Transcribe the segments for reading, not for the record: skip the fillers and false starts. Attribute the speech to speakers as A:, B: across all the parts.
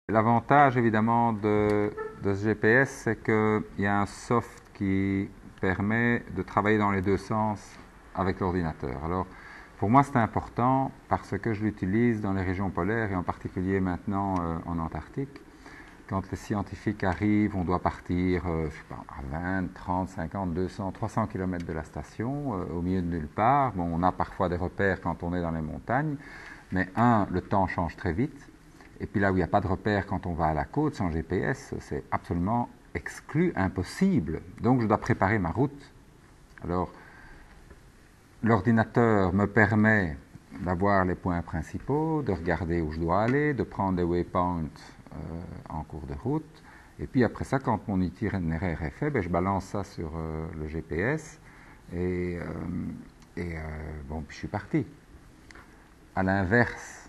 A: L'avantage évidemment de ce GPS, c'est qu'il y a un soft qui permet de travailler dans les deux sens avec l'ordinateur. Alors, pour moi, c'est important parce que je l'utilise dans les régions polaires et en particulier maintenant en Antarctique. Quand les scientifiques arrivent, on doit partir je sais pas, à 20, 30, 50, 200, 300 km de la station, au milieu de nulle part. Bon, on a parfois des repères quand on est dans les montagnes, mais le temps change très vite. Et puis là où il n'y a pas de repères quand on va à la côte sans GPS, c'est absolument exclu, impossible. Donc je dois préparer ma route. Alors, l'ordinateur me permet d'avoir les points principaux, de regarder où je dois aller, de prendre des waypoints en cours de route. Et puis après ça, quand mon itinéraire est fait, je balance ça sur le GPS et bon, puis je suis parti. À l'inverse,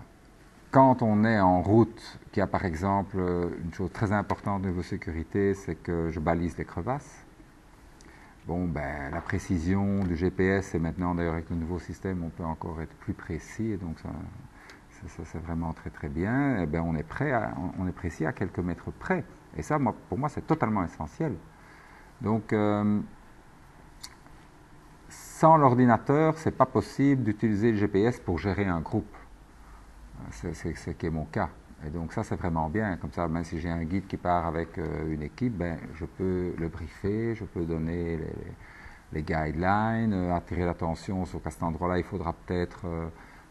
A: quand on est en route, qu'il y a par exemple une chose très importante de niveau sécurité, c'est que je balise les crevasses. Bon, la précision du GPS, et maintenant d'ailleurs avec le nouveau système, on peut encore être plus précis, et donc ça c'est vraiment très très bien. Et on est précis à quelques mètres près. Et ça, pour moi, c'est totalement essentiel. Donc, sans l'ordinateur, c'est pas possible d'utiliser le GPS pour gérer un groupe. C'est ce qui est mon cas. Et donc ça, c'est vraiment bien. Comme ça, même si j'ai un guide qui part avec une équipe, je peux le briefer, je peux donner les guidelines, attirer l'attention sur qu'à cet endroit-là, il faudra peut-être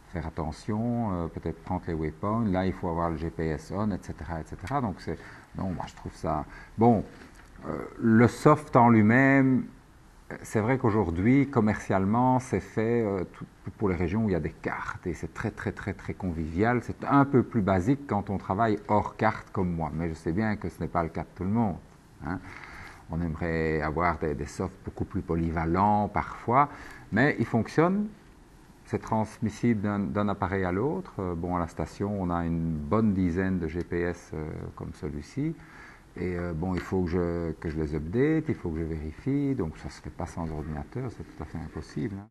A: faire attention, peut-être prendre les waypoints. Là, il faut avoir le GPS on, etc., etc. Donc, non, moi, je trouve ça... Bon, le soft en lui-même, c'est vrai qu'aujourd'hui, commercialement, c'est fait pour les régions où il y a des cartes et c'est très, très, très, très convivial. C'est un peu plus basique quand on travaille hors carte comme moi, mais je sais bien que ce n'est pas le cas de tout le monde. Hein. On aimerait avoir des softs beaucoup plus polyvalents parfois, mais ils fonctionnent. C'est transmissible d'un appareil à l'autre. Bon, à la station, on a une bonne dizaine de GPS comme celui-ci. Et bon, il faut que je les update, il faut que je vérifie, donc ça ne se fait pas sans ordinateur, c'est tout à fait impossible. Hein.